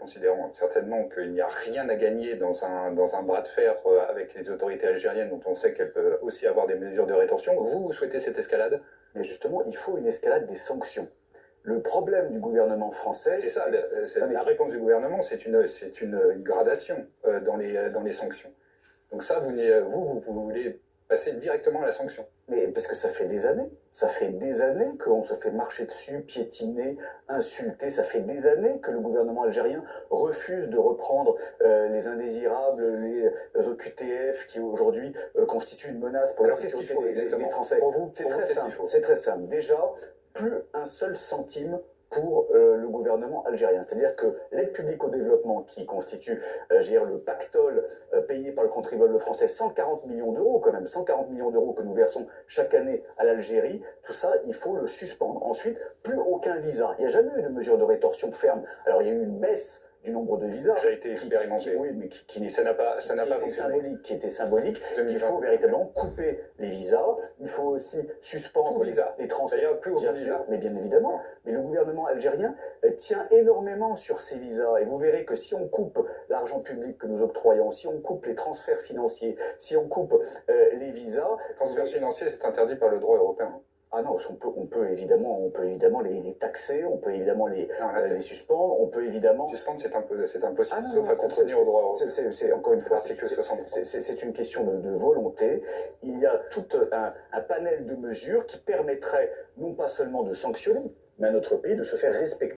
considérant certainement qu'il n'y a rien à gagner dans un bras de fer avec les autorités algériennes, dont on sait qu'elles peuvent aussi avoir des mesures de rétorsion, vous souhaitez cette escalade? Mais justement, il faut une escalade des sanctions. Le problème du gouvernement français... C'est ça, la réponse du gouvernement, c'est une gradation dans les sanctions. Donc ça, vous voulez passer directement à la sanction. Mais parce que ça fait des années qu'on se fait marcher dessus, piétiner, insulter. Ça fait des années que le gouvernement algérien refuse de reprendre les indésirables, les OQTF qui aujourd'hui constituent une menace pour la sécurité des Français. C'est très simple. Déjà, plus un seul centime pour le gouvernement algérien. C'est-à-dire que l'aide publique au développement qui constitue le pactole payé par le contribuable français, 140 millions d'euros quand même, 140 millions d'euros que nous versons chaque année à l'Algérie, tout ça, il faut le suspendre. Ensuite, plus aucun visa. Il n'y a jamais eu de mesure de rétorsion ferme. Alors il y a eu une baisse du nombre de visas qui a été expérimenté. Oui, mais ça n'a pas fonctionné. Qui était symbolique. Il faut véritablement couper les visas. Il faut aussi suspendre les transferts. Bien sûr, mais bien évidemment. Mais le gouvernement algérien tient énormément sur ces visas. Et vous verrez que si on coupe l'argent public que nous octroyons, si on coupe les transferts financiers, si on coupe les visas... Les transferts financiers, c'est interdit par le droit européen. Ah non, on peut évidemment les taxer, on peut évidemment les suspendre, on peut évidemment... Suspendre, c'est impossible, sauf à contrevenir au droit européen. C'est encore une fois, c'est une question de volonté. Il y a tout un panel de mesures qui permettrait non pas seulement de sanctionner, mais à notre pays de se faire respecter.